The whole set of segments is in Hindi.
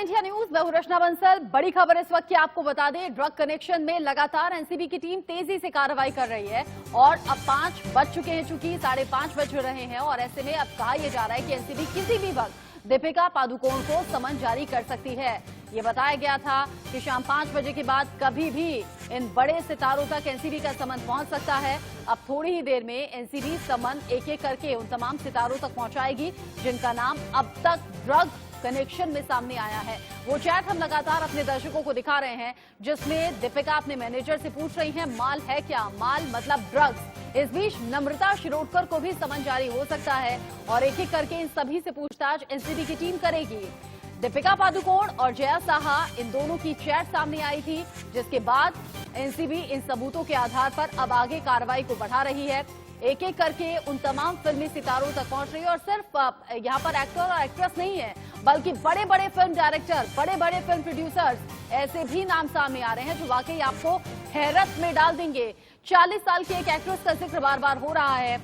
इंडिया न्यूज, मैं हूं रचना बंसल। बड़ी खबर इस वक्त की आपको बता दें, ड्रग कनेक्शन में लगातार एनसीबी की टीम तेजी से कार्रवाई कर रही है और अब 5 बज चुके हैं, चूंकि 5:30 बज रहे हैं और ऐसे में अब कहा यह जा रहा है कि एनसीबी किसी भी वक्त दीपिका पादुकोण को समन जारी कर सकती है। ये बताया गया था कि शाम 5 बजे के बाद कभी भी इन बड़े सितारों तक एनसीबी का समन पहुंच सकता है। अब थोड़ी ही देर में एनसीबी समन एक एक करके उन तमाम सितारों तक पहुंचाएगी जिनका नाम अब तक ड्रग कनेक्शन में सामने आया है। वो चैट हम लगातार अपने दर्शकों को दिखा रहे हैं जिसमें दीपिका अपने मैनेजर से पूछ रही हैं, माल है क्या? माल मतलब ड्रग्स। इस बीच नम्रता शिरोडकर को भी समन जारी हो सकता है और एक एक करके इन सभी से पूछताछ एनसीबी की टीम करेगी। दीपिका पादुकोण और जया साहा, इन दोनों की चैट सामने आई थी, जिसके बाद एनसीबी इन सबूतों के आधार पर अब आगे कार्रवाई को बढ़ा रही है। एक एक करके उन तमाम फिल्मी सितारों तक पहुंच रही है और सिर्फ यहाँ पर एक्टर और एक्ट्रेस नहीं है, बल्कि बड़े बड़े फिल्म डायरेक्टर, बड़े बड़े फिल्म प्रोड्यूसर्स, ऐसे भी नाम सामने आ रहे हैं जो वाकई आपको हैरत में डाल देंगे। 40 साल की एक एक्ट्रेस का जिक्र बार बार हो रहा है,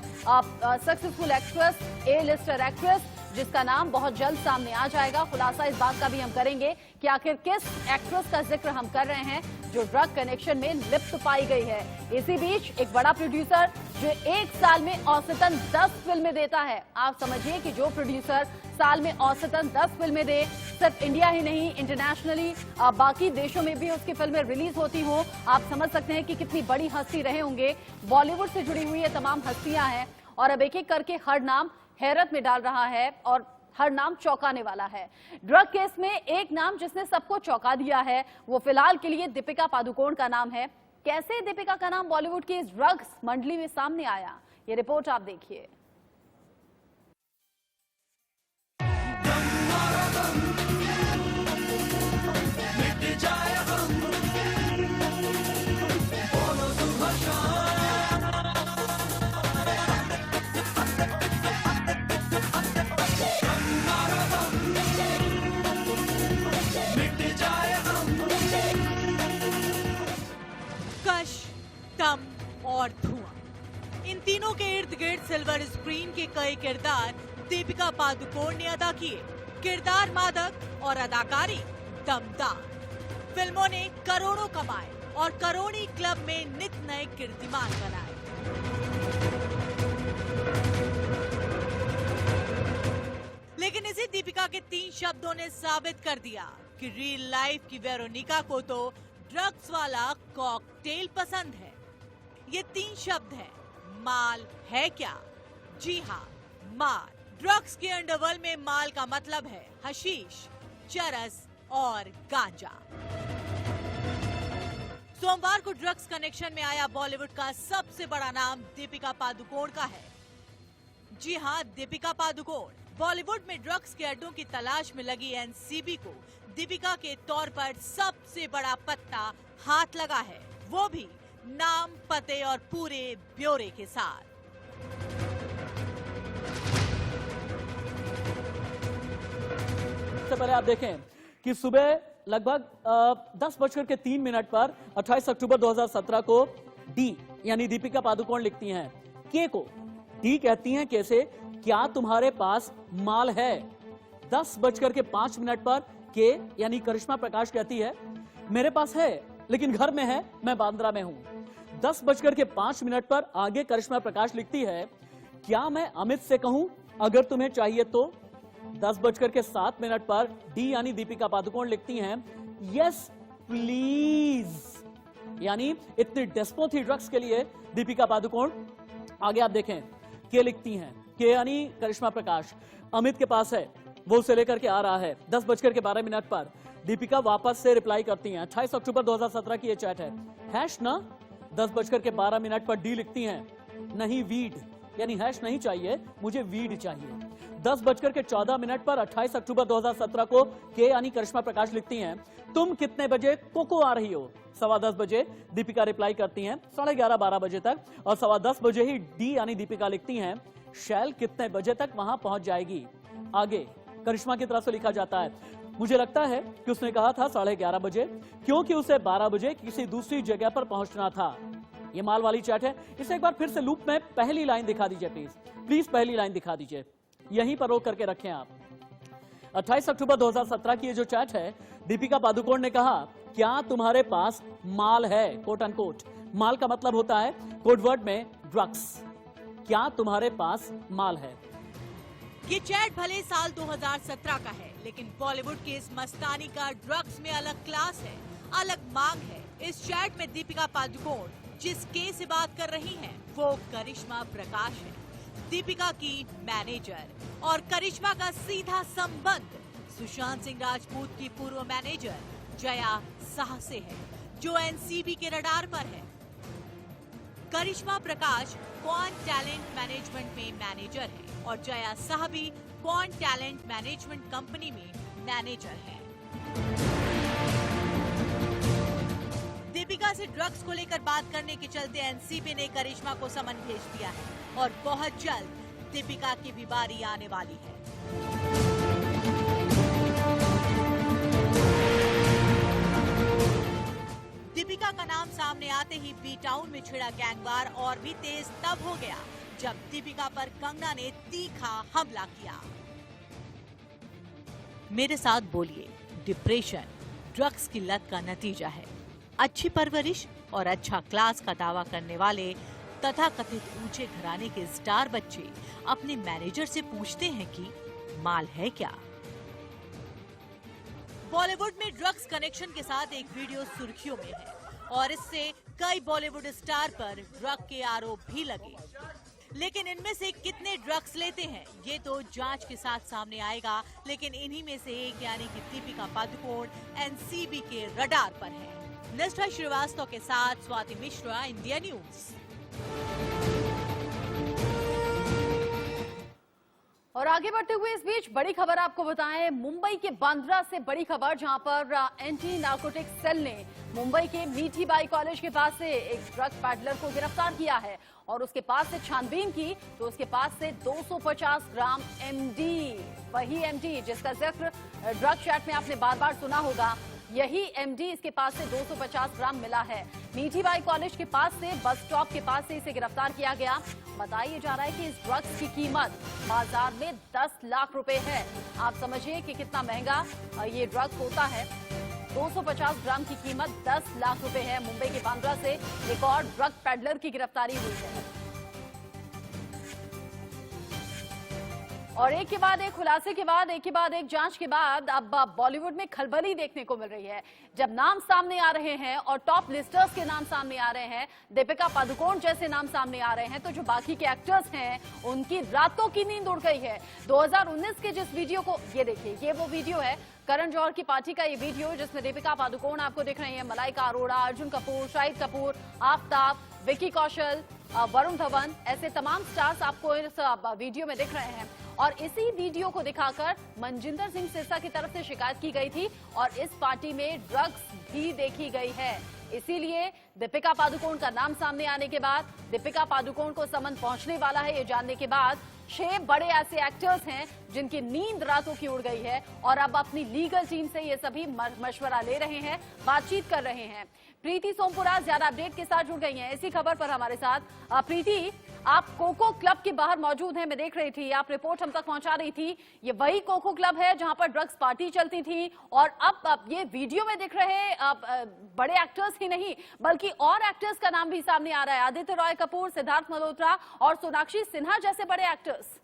सक्सेसफुल एक्ट्रेस, ए लिस्टर एक्ट्रेस, जिसका नाम बहुत जल्द सामने आ जाएगा। खुलासा इस बात का भी हम करेंगे कि आखिर किस एक्ट्रेस का जिक्र हम कर रहे हैं जो ड्रग कनेक्शन में लिप्त पाई गई है। इसी बीच एक बड़ा प्रोड्यूसर जो एक साल में औसतन 10 फिल्में देता है। आप समझिए कि जो प्रोड्यूसर साल में औसतन 10 फिल्में दे, सिर्फ इंडिया ही नहीं, इंटरनेशनली बाकी देशों में भी उसकी फिल्में रिलीज होती हो, आप समझ सकते हैं कि कितनी बड़ी हस्ती रहे होंगे। बॉलीवुड से जुड़ी हुई ये तमाम हस्तियां हैं और अब एक एक करके हर नाम हैरत में डाल रहा है और हर नाम चौंकाने वाला है। ड्रग केस में एक नाम जिसने सबको चौंका दिया है वो फिलहाल के लिए दीपिका पादुकोण का नाम है। कैसे दीपिका का नाम बॉलीवुड की इस ड्रग्स मंडली में सामने आया, ये रिपोर्ट आप देखिए। दम और धुआं, इन तीनों के इर्द गिर्द सिल्वर स्क्रीन के कई किरदार दीपिका पादुकोण ने अदा किए। किरदार मादक और अदाकारी दमदार। फिल्मों ने करोड़ों कमाए और करोड़ी क्लब में नित नए कीर्तिमान बनाए। लेकिन इसी दीपिका के 3 शब्दों ने साबित कर दिया कि रियल लाइफ की वेरोनिका को तो ड्रग्स वाला कॉकटेल पसंद है। ये 3 शब्द हैं, माल है क्या? जी हाँ, माल। ड्रग्स के अंडरवर्ल्ड में माल का मतलब है हशीश, चरस और गांजा। सोमवार को ड्रग्स कनेक्शन में आया बॉलीवुड का सबसे बड़ा नाम दीपिका पादुकोण का है। जी हाँ, दीपिका पादुकोण। बॉलीवुड में ड्रग्स के अड्डों की तलाश में लगी एनसीबी को दीपिका के तौर पर सबसे बड़ा पत्ता हाथ लगा है, वो भी नाम, पते और पूरे ब्यौरे के साथ। सबसे पहले आप देखें कि सुबह लगभग 10:03 पर 28 अक्टूबर 2017 को डी यानी दीपिका पादुकोण लिखती हैं के को। डी कहती हैं कैसे, क्या तुम्हारे पास माल है? 10:05 पर के यानी करिश्मा प्रकाश कहती है मेरे पास है लेकिन घर में है, मैं बांद्रा में हूं। 10:05 पर आगे करिश्मा प्रकाश लिखती है क्या मैं अमित से कहूं अगर तुम्हें चाहिए तो? 10:07 पर डी यानी दीपिका पादुकोण लिखती हैं यस प्लीज। यानी इतनी डेस्पो थी ड्रग्स के लिए दीपिका पादुकोण। आगे आप देखें के लिखती हैं, के यानी करिश्मा प्रकाश, अमित के पास है, वो उसे लेकर के आ रहा है। 10:12 पर दीपिका वापस से रिप्लाई करती हैं। 28 अक्टूबर 2017 की ये चैट है, हैश ना। 10:12 पर डी लिखती हैं नहीं वीड, यानी हैश नहीं चाहिए, मुझे वीड चाहिए। 10:14 पर 28 अक्टूबर 2017 को के यानी करिश्मा प्रकाश लिखती हैं तुम कितने बजे कोको आ रही हो? 10:15 बजे दीपिका रिप्लाई करती हैं 11:30 12 बजे तक, और 10:15 बजे ही डी यानी दीपिका लिखती हैं शैल कितने बजे तक वहां पहुंच जाएगी? आगे करिश्मा की तरफ से लिखा जाता है मुझे लगता है कि उसने कहा था 11:30 बजे, क्योंकि उसे 12 बजे किसी दूसरी जगह पर पहुंचना था। ये माल वाली चैट है। इसे एक बार फिर से लूप में पहली लाइन दिखा दीजिए प्लीज, पहली लाइन दिखा दीजिए, यहीं पर रोक करके रखें आप। 28 अक्टूबर 2017 की ये जो चैट है, दीपिका पादुकोण ने कहा, क्या तुम्हारे पास माल है, कोट अनकोट। माल का मतलब होता है कोड वर्ड में ड्रग्स। क्या तुम्हारे पास माल है? ये चैट भले साल 2017 का है, लेकिन बॉलीवुड के इस मस्तानी का ड्रग्स में अलग क्लास है, अलग मांग है। इस चैट में दीपिका पादुकोण जिस के से बात कर रही हैं, वो करिश्मा प्रकाश है, दीपिका की मैनेजर। और करिश्मा का सीधा संबंध सुशांत सिंह राजपूत की पूर्व मैनेजर जया साह से है, जो एनसीबी के रडार पर है। करिश्मा प्रकाश क्वांट टैलेंट मैनेजमेंट में मैनेजर है और जया साह भी क्वांट टैलेंट मैनेजमेंट कंपनी में मैनेजर है। दीपिका से ड्रग्स को लेकर बात करने के चलते एनसीबी ने करिश्मा को समन भेज दिया है और बहुत जल्द दीपिका की भी बारी आने वाली है। दीपिका का नाम सामने आते ही बी टाउन में छिड़ा गैंगवार और भी तेज तब हो गया जब दीपिका पर कंगना ने तीखा हमला किया। मेरे साथ बोलिए, डिप्रेशन ड्रग्स की लत का नतीजा है। अच्छी परवरिश और अच्छा क्लास का दावा करने वाले तथा कथित ऊंचे घराने के स्टार बच्चे अपने मैनेजर से पूछते हैं कि माल है क्या। बॉलीवुड में ड्रग्स कनेक्शन के साथ एक वीडियो सुर्खियों में है और इससे कई बॉलीवुड स्टार पर ड्रग के आरोप भी लगे, लेकिन इनमें से कितने ड्रग्स लेते हैं ये तो जांच के साथ सामने आएगा। लेकिन इन्हीं में से एक यानी कि दीपिका पादुकोण एनसीबी के रडार पर है। निष्ठा श्रीवास्तव के साथ स्वाति मिश्रा, इंडिया न्यूज। और आगे बढ़ते हुए इस बीच बड़ी खबर आपको बताएं, मुंबई के बांद्रा से बड़ी खबर, जहां पर एंटी नार्कोटिक्स सेल ने मुंबई के मीठी बाई कॉलेज के पास से एक ड्रग पैडलर को गिरफ्तार किया है और उसके पास से छानबीन की तो उसके पास से 250 ग्राम एमडी, वही एमडी जिसका जिक्र ड्रग चैट में आपने बार बार सुना होगा, यही एमडी इसके पास से 250 ग्राम मिला है। मीठी बाई कॉलेज के पास से बस स्टॉप के पास से इसे गिरफ्तार किया गया। बताया जा रहा है कि इस ड्रग्स की कीमत बाजार में 10 लाख रुपए है। आप समझिए कि कितना महंगा ये ड्रग्स होता है। 250 ग्राम की कीमत 10 लाख रुपए है। मुंबई के बांद्रा से एक और ड्रग पैडलर की गिरफ्तारी हुई है और एक के बाद एक खुलासे के बाद, एक के बाद एक जांच के बाद अब बॉलीवुड में खलबली देखने को मिल रही है। जब नाम सामने आ रहे हैं और टॉप लिस्टर्स के नाम सामने आ रहे हैं, दीपिका पादुकोण जैसे नाम सामने आ रहे हैं, तो जो बाकी के एक्टर्स हैं उनकी रातों की नींद उड़ गई है। 2019 के जिस वीडियो को, ये देखिए, ये वो वीडियो है करण जौहर की पार्टी का, ये वीडियो जिसमें दीपिका पादुकोण आपको दिख रही है, मलाइका अरोड़ा, अर्जुन कपूर, शाहिद कपूर, आफ्ताब, विकी कौशल, वरुण धवन, ऐसे तमाम स्टार्स आपको इस वीडियो में दिख रहे हैं। और इसी वीडियो को दिखाकर मनजिंदर सिंह सिरसा की तरफ से शिकायत की गई थी और इस पार्टी में ड्रग्स भी देखी गई है। इसीलिए दीपिका पादुकोण का नाम सामने आने के बाद, दीपिका पादुकोण को समन पहुंचने वाला है ये जानने के बाद, 6 बड़े ऐसे एक्टर्स हैं जिनकी नींद रातों की उड़ गई है और अब अपनी लीगल टीम से ये सभी मशवरा ले रहे हैं, बातचीत कर रहे हैं। प्रीति सोमपुरा ज्यादा अपडेट के साथ जुड़ गई हैं इसी खबर पर हमारे साथ। प्रीति, आप कोको क्लब के बाहर मौजूद हैं, मैं देख रही थी, आप रिपोर्ट हम तक पहुंचा रही थी। ये वही कोको क्लब है जहां पर ड्रग्स पार्टी चलती थी और अब ये वीडियो में दिख रहे बड़े एक्टर्स ही नहीं बल्कि और एक्टर्स का नाम भी सामने आ रहा है, आदित्य रॉय कपूर, सिद्धार्थ मल्होत्रा और सोनाक्षी सिन्हा जैसे बड़े एक्टर्स।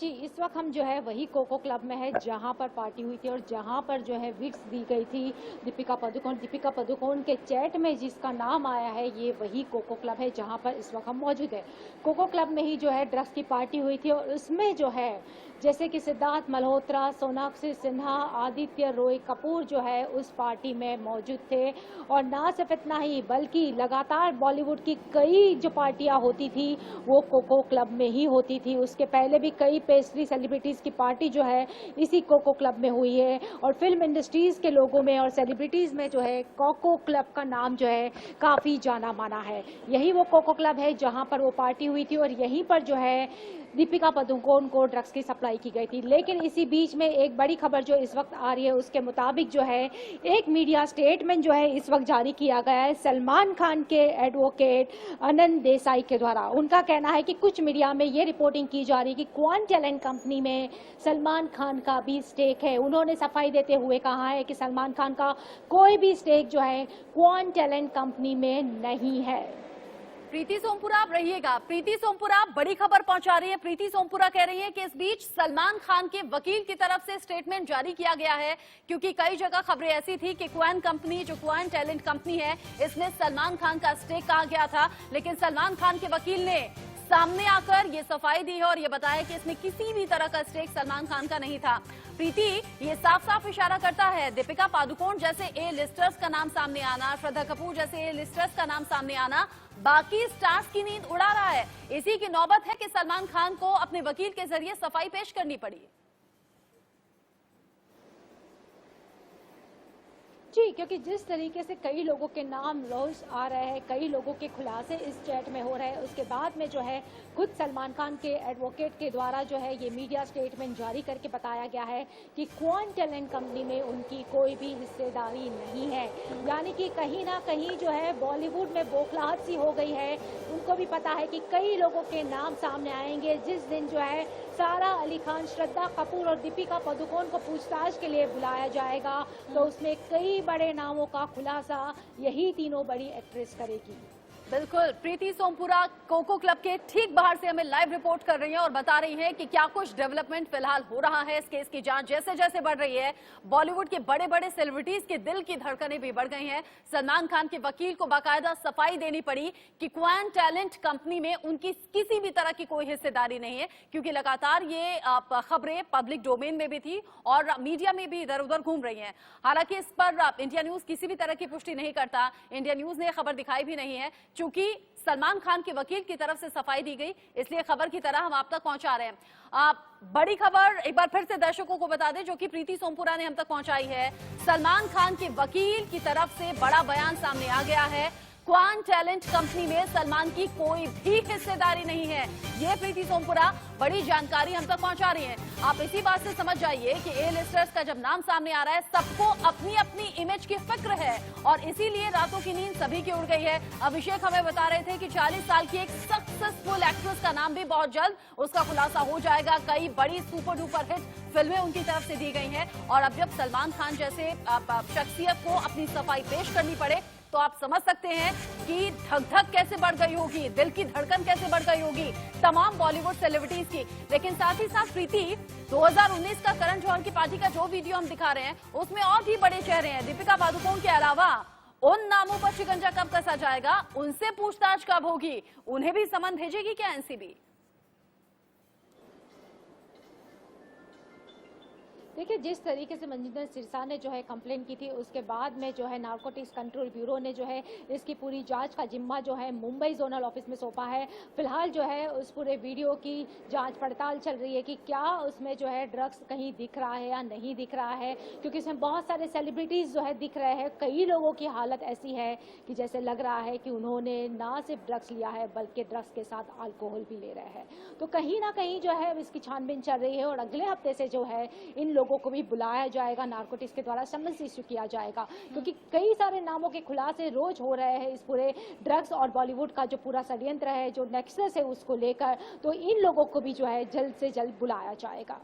जी, इस वक्त हम जो है वही कोको क्लब में है जहां पर पार्टी हुई थी और जहां पर जो है विक्स दी गई थी दीपिका पादुकोण के चैट में जिसका नाम आया है, ये वही कोको क्लब है जहां पर इस वक्त हम मौजूद है। कोको क्लब में ही जो है ड्रग्स की पार्टी हुई थी और उसमें जो है जैसे कि सिद्धार्थ मल्होत्रा, सोनाक्षी सिन्हा, आदित्य रॉय कपूर जो है उस पार्टी में मौजूद थे। और ना सिर्फ इतना ही बल्कि लगातार बॉलीवुड की कई जो पार्टियां होती थी वो कोको क्लब में ही होती थी। उसके पहले भी कई पेस्ट्री सेलिब्रिटीज की पार्टी जो है इसी कोको क्लब में हुई है और फिल्म इंडस्ट्रीज के लोगों में और सेलिब्रिटीज में जो है कोको क्लब का नाम जो है काफी जाना माना है। यही वो कोको क्लब है जहां पर वो पार्टी हुई थी और यहीं पर जो है दीपिका पादुकोण को ड्रग्स की सप्लाई की गई थी। लेकिन इसी बीच में एक बड़ी खबर जो इस वक्त आ रही है, उसके मुताबिक जो है एक मीडिया स्टेटमेंट जो है इस वक्त जारी किया गया है सलमान खान के एडवोकेट आनंद देसाई के द्वारा। उनका कहना है कि कुछ मीडिया में ये रिपोर्टिंग की जा रही है कि क्वांट टैलेंट कंपनी में सलमान खान का भी स्टेक है। उन्होंने सफाई देते हुए कहा है कि सलमान खान का कोई भी स्टेक जो है क्वांट टैलेंट कंपनी में नहीं है। प्रीति सोमपुरा आप रहिएगा। प्रीति सोमपुरा बड़ी खबर पहुंचा रही है। प्रीति सोमपुरा कह रही है कि इस बीच सलमान खान के वकील की तरफ से स्टेटमेंट जारी किया गया है, क्योंकि कई जगह खबरें ऐसी थी कि क्वांट कंपनी, जो क्वांट टैलेंट कंपनी है, इसमें सलमान खान का स्टेक कहा गया था। लेकिन सलमान खान के वकील ने सामने आकर ये सफाई दी है और ये बताया कि इसमें किसी भी तरह का स्टेक सलमान खान का नहीं था। प्रीति, ये साफ साफ इशारा करता है दीपिका पादुकोण जैसे ए लिस्टर्स का नाम सामने आना, श्रद्धा कपूर जैसे ए लिस्टर्स का नाम सामने आना बाकी स्टार्स की नींद उड़ा रहा है। इसी की नौबत है कि सलमान खान को अपने वकील के जरिए सफाई पेश करनी पड़ी। जी, क्योंकि जिस तरीके से कई लोगों के नाम रोज आ रहे हैं, कई लोगों के खुलासे इस चैट में हो रहे हैं, उसके बाद में जो है खुद सलमान खान के एडवोकेट के द्वारा जो है ये मीडिया स्टेटमेंट जारी करके बताया गया है कि क्वांट टैलेंट कंपनी में उनकी कोई भी हिस्सेदारी नहीं है। यानी कि कहीं ना कहीं जो है बॉलीवुड में बौखलाहट सी हो गई है। उनको भी पता है कि कई लोगों के नाम सामने आएंगे। जिस दिन जो है सारा अली खान, श्रद्धा कपूर और दीपिका पादुकोण को पूछताछ के लिए बुलाया जाएगा, तो उसमें कई बड़े नामों का खुलासा यही तीनों बड़ी एक्ट्रेस करेगी। बिल्कुल, प्रीति सोमपुरा कोको क्लब के ठीक बाहर से हमें लाइव रिपोर्ट कर रही हैं और बता रही हैं कि क्या कुछ डेवलपमेंट फिलहाल हो रहा है। इस केस की जांच जैसे जैसे बढ़ रही है, बॉलीवुड के बड़े बड़े सेलिब्रिटीज के दिल की धड़कनें भी बढ़ गई हैं। सलमान खान के वकील को बाकायदा सफाई देनी पड़ी कि क्वांट टैलेंट कंपनी में उनकी किसी भी तरह की कोई हिस्सेदारी नहीं है, क्योंकि लगातार ये खबरें पब्लिक डोमेन में भी थी और मीडिया में भी इधर उधर घूम रही हैं। हालांकि इस पर इंडिया न्यूज किसी भी तरह की पुष्टि नहीं करता। इंडिया न्यूज ने खबर दिखाई भी नहीं है, चूंकि सलमान खान के वकील की तरफ से सफाई दी गई, इसलिए खबर की तरह हम आप तक पहुंचा रहे हैं। बड़ी खबर एक बार फिर से दर्शकों को बता दें, जो कि प्रीति सोमपुरा ने हम तक पहुंचाई है। सलमान खान के वकील की तरफ से बड़ा बयान सामने आ गया है। क्वांट टैलेंट कंपनी में सलमान की कोई भी हिस्सेदारी नहीं है। ये प्रीति सोमपुरा बड़ी जानकारी हम तक पहुंचा रही हैं। आप इसी बात से समझ जाइए कि ए लिस्टर्स का जब नाम सामने आ रहा है, सबको अपनी अपनी इमेज की फिक्र है और इसीलिए रातों की नींद सभी की उड़ गई है। अभिषेक हमें बता रहे थे कि 40 साल की एक सक्सेसफुल एक्ट्रेस का नाम भी बहुत जल्द उसका खुलासा हो जाएगा। कई बड़ी सुपर डुपर हिट फिल्में उनकी तरफ से दी गई हैं और अब जब सलमान खान जैसे शख्सियत को अपनी सफाई पेश करनी पड़े, तो आप समझ सकते हैं कि धक धक कैसे बढ़ गई होगी, दिल की धड़कन कैसे बढ़ गई होगी तमाम बॉलीवुड सेलिब्रिटीज की। लेकिन साथ ही साथ प्रीति, 2019 का करण जौहर की पार्टी का जो वीडियो हम दिखा रहे हैं, उसमें और भी बड़े चेहरे हैं। दीपिका पादुकोण के अलावा उन नामों पर शिकंजा कब कसा जाएगा, उनसे पूछताछ कब होगी, उन्हें भी समन भेजेगी क्या एनसीबी? देखिए, जिस तरीके से मंजिंदर सिरसा ने जो है कंप्लेन की थी, उसके बाद में जो है नारकोटिक्स कंट्रोल ब्यूरो ने जो है इसकी पूरी जांच का जिम्मा जो है मुंबई जोनल ऑफिस में सौंपा है। फिलहाल जो है उस पूरे वीडियो की जांच पड़ताल चल रही है कि क्या उसमें जो है ड्रग्स कहीं दिख रहा है या नहीं दिख रहा है, क्योंकि इसमें बहुत सारे सेलिब्रिटीज जो है दिख रहे हैं। कई लोगों की हालत ऐसी है कि जैसे लग रहा है कि उन्होंने ना सिर्फ ड्रग्स लिया है, बल्कि ड्रग्स के साथ अल्कोहल भी ले रहे हैं। तो कहीं ना कहीं जो है इसकी छानबीन चल रही है और अगले हफ्ते से जो है इन लोगों को भी बुलाया जाएगा, नारकोटिक्स के द्वारा समन्स इश्यू किया जाएगा, क्योंकि कई सारे नामों के खुलासे रोज हो रहे हैं इस पूरे ड्रग्स और बॉलीवुड का जो पूरा षड्यंत्र है, जो नेक्सस है उसको लेकर। तो इन लोगों को भी जो है जल्द से जल्द बुलाया जाएगा।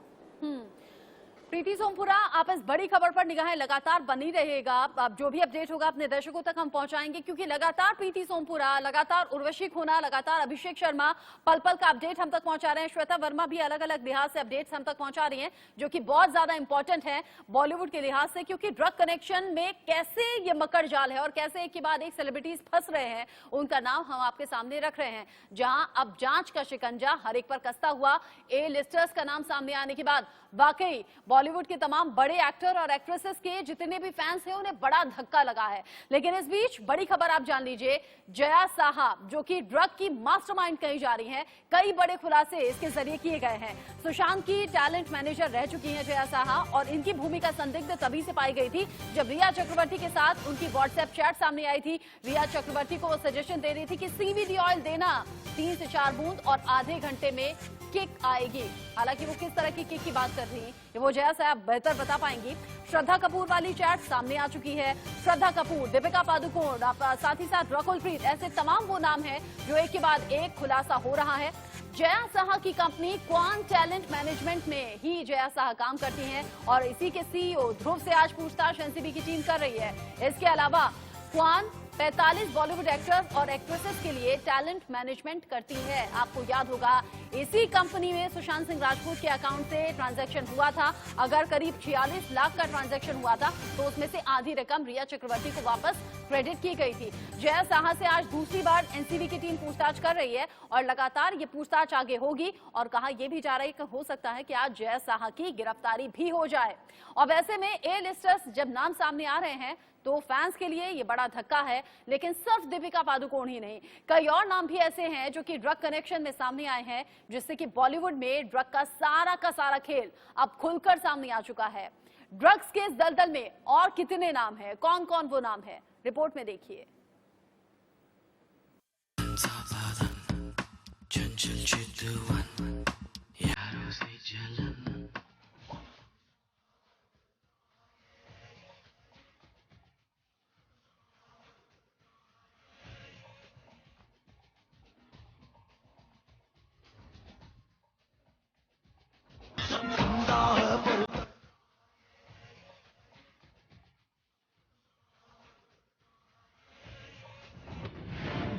प्रीति सोमपुरा, आप इस बड़ी खबर पर निगाहें लगातार बनी रहेगा। अब जो भी अपडेट होगा अपने दर्शकों तक हम पहुंचाएंगे, क्योंकि लगातार प्रीति सोमपुरा, लगातार उर्वशी खुना, लगातार अभिषेक शर्मा पल पल का अपडेट हम तक पहुंचा रहे हैं। श्वेता वर्मा भी अलग अलग लिहाज से अपडेट्स हम तक पहुंचा रही हैं, जो कि बहुत ज्यादा इंपॉर्टेंट है बॉलीवुड के लिहाज से, क्योंकि ड्रग कनेक्शन में कैसे ये मकर जाल है और कैसे एक के बाद एक सेलिब्रिटीज फंस रहे हैं, उनका नाम हम आपके सामने रख रहे हैं। जहां अब जांच का शिकंजा हर एक पर कसता हुआ ए लिस्टर्स का नाम सामने आने के बाद वाकई बॉलीवुड के तमाम बड़े एक्टर और एक्ट्रेसेस के जितने भी फैंस हैं उन्हें बड़ा धक्का लगा है। लेकिन इस बीच बड़ी खबर आप जान लीजिए, जया साहा जो कि ड्रग की मास्टरमाइंड कही जा रही हैं, कई बड़े खुलासे इसके जरिए किए गए हैं। सुशांत की टैलेंट मैनेजर रह चुकी हैं जया साहा और इनकी भूमिका संदिग्ध तभी से पाई गई थी जब रिया चक्रवर्ती के साथ उनकी व्हाट्सएप चैट सामने आई थी। रिया चक्रवर्ती को वो सजेशन दे रही थी कि CBD ऑयल देना 3 से 4 बूंद और आधे घंटे में किक आएगी। हालांकि वो किस तरह की किक की बात कर रही हैं ये वो जया साहब बेहतर बता पाएंगी। श्रद्धा कपूर वाली चैट सामने आ चुकी है। श्रद्धा कपूर, दीपिका पादुकोण, साथ ही साथ रकुल प्रीत, ऐसे तमाम वो नाम है जो एक के बाद एक खुलासा हो रहा है। जया साहा की कंपनी क्वान टैलेंट मैनेजमेंट में ही जया साहा काम करती हैं और इसी के सीईओ ध्रुव से आज पूछताछ एनसीबी की टीम कर रही है। इसके अलावा क्वान 45 बॉलीवुड एक्टर्स और एक्ट्रेसेस के लिए टैलेंट मैनेजमेंट करती है। आपको याद होगा इसी कंपनी में सुशांत सिंह राजपूत के अकाउंट से ट्रांजैक्शन हुआ था। अगर करीब 46 लाख का ट्रांजैक्शन हुआ था तो उसमें से आधी रकम रिया चक्रवर्ती को वापस क्रेडिट की गई थी। जया साहा से आज दूसरी बार एनसीबी की टीम पूछताछ कर रही है और लगातार ये पूछताछ आगे होगी और कहा यह भी जा रही है कि हो सकता है कि आज जया साहा की गिरफ्तारी भी हो जाए। और वैसे में ए लिस्टर्स जब नाम सामने आ रहे हैं तो फैंस के लिए ये बड़ा धक्का है, लेकिन सिर्फ दीपिका पादुकोण ही नहीं, कई और नाम भी ऐसे हैं जो कि ड्रग कनेक्शन में सामने आए हैं, जिससे कि बॉलीवुड में ड्रग का सारा खेल अब खुलकर सामने आ चुका है। ड्रग्स के इस दलदल में और कितने नाम हैं, कौन कौन वो नाम है, रिपोर्ट में देखिए।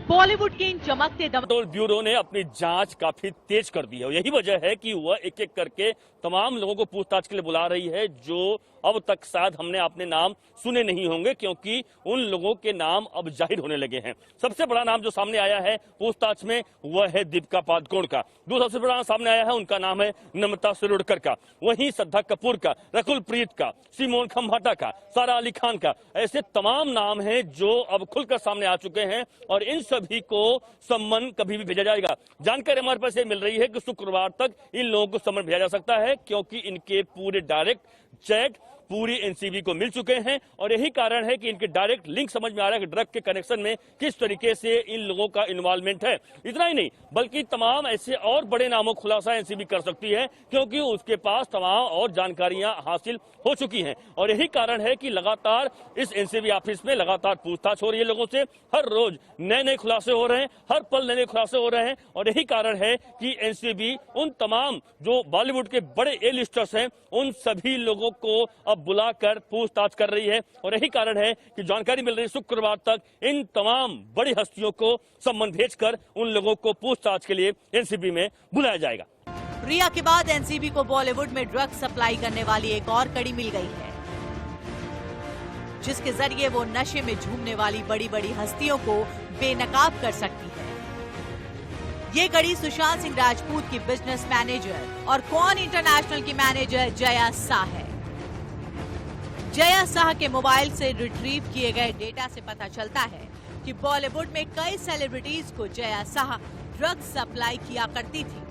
बॉलीवुड के इन चमकते दम कंट्रोल ब्यूरो ने अपनी जांच काफी तेज कर दी है और यही वजह है कि वह एक एक करके तमाम लोगों को पूछताछ के लिए बुला रही है जो अब तक शायद हमने अपने नाम सुने नहीं होंगे, क्योंकि उन लोगों के नाम अब जाहिर होने लगे हैं। सबसे बड़ा नाम जो सामने आया है पूछताछ में वह है दीपिका पादुकोण का। दूसरा सबसे बड़ा नाम सामने आया है उनका नाम है नम्रता शिरोडकर का, वहीं श्रद्धा कपूर का, रकुल प्रीत का, सिमोन खंभाटा का, सारा अली खान का। ऐसे तमाम नाम हैं जो अब खुलकर सामने आ चुके हैं और इन सभी को सम्मन कभी भी भेजा जाएगा। जानकारी हमारे पास ये मिल रही है कि शुक्रवार तक इन लोगों को सम्मन भेजा जा सकता है, क्योंकि इनके पूरे डायरेक्ट चेक पूरी एनसीबी को मिल चुके हैं और यही कारण है कि इनके डायरेक्ट लिंक समझ में आ रहा है कि ड्रग के कनेक्शन में किस तरीके से इन लोगों का इन्वॉल्वमेंट है। इतना ही नहीं बल्कि तमाम ऐसे और बड़े नामों का खुलासा एनसीबी कर सकती है, क्योंकि उसके पास तमाम और जानकारियां हासिल हो चुकी हैं और यही कारण है कि लगातार इस एनसीबी ऑफिस में लगातार पूछताछ हो रही है लोगों से। हर रोज नए नए खुलासे हो रहे हैं, हर पल नए नए खुलासे हो रहे हैं और यही कारण है कि एनसीबी उन तमाम जो बॉलीवुड के बड़े ए लिस्टर्स हैं उन सभी लोगों को अब बुलाकर पूछताछ कर रही है और यही कारण है कि जानकारी मिल रही है शुक्रवार तक इन तमाम बड़ी हस्तियों को सम्मन भेजकर उन लोगों को पूछताछ के लिए एनसीबी में बुलाया जाएगा। रिया के बाद एनसीबी को बॉलीवुड में ड्रग सप्लाई करने वाली एक और कड़ी मिल गई है, जिसके जरिए वो नशे में झूमने वाली बड़ी बड़ी हस्तियों को बेनकाब कर सकती है। ये कड़ी सुशांत सिंह राजपूत की बिजनेस मैनेजर और क्वान इंटरनेशनल की मैनेजर जया साह है। जया साह के मोबाइल से रिट्रीव किए गए डेटा से पता चलता है कि बॉलीवुड में कई सेलिब्रिटीज को जया साह ड्रग सप्लाई किया करती थी।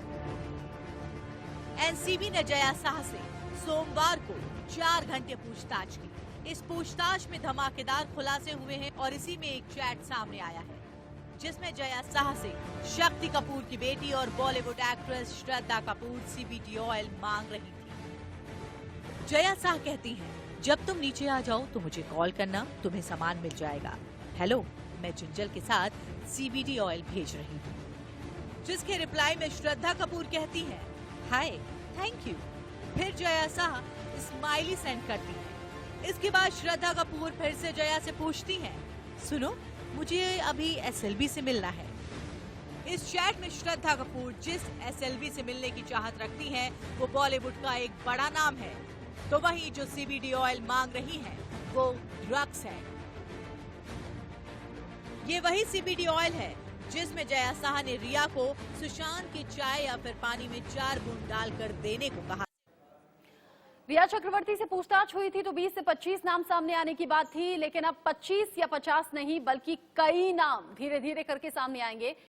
एनसीबी ने जया साह से सोमवार को 4 घंटे पूछताछ की। इस पूछताछ में धमाकेदार खुलासे हुए हैं और इसी में एक चैट सामने आया है जिसमें जया साह से शक्ति कपूर की बेटी और Bollywood actress Shraddha Kapoor CBD oil मांग रही थी। जया साह कहती हैं, जब तुम नीचे आ जाओ तो मुझे कॉल करना, तुम्हें सामान मिल जाएगा। हेलो, मैं जिंजल के साथ सीबीडी ऑयल भेज रही हूँ। जिसके रिप्लाई में श्रद्धा कपूर कहती है, हाय, थैंक यू। फिर जया साह स्माइली सेंड करती है। इसके बाद श्रद्धा कपूर फिर से जया से पूछती है, सुनो, मुझे अभी एसएलबी से मिलना है। इस चैट में श्रद्धा कपूर जिस एसएलबी से मिलने की चाहत रखती हैं, वो बॉलीवुड का एक बड़ा नाम है, तो वहीं जो सीबीडी ऑयल मांग रही है वो ड्रग्स है। ये वही सीबीडी ऑयल है जिसमें जया साह ने रिया को सुशांत की चाय या फिर पानी में 4 बूंद डालकर देने को कहा। रिया चक्रवर्ती से पूछताछ हुई थी तो 20 से 25 नाम सामने आने की बात थी, लेकिन अब 25 या 50 नहीं बल्कि कई नाम धीरे धीरे करके सामने आएंगे,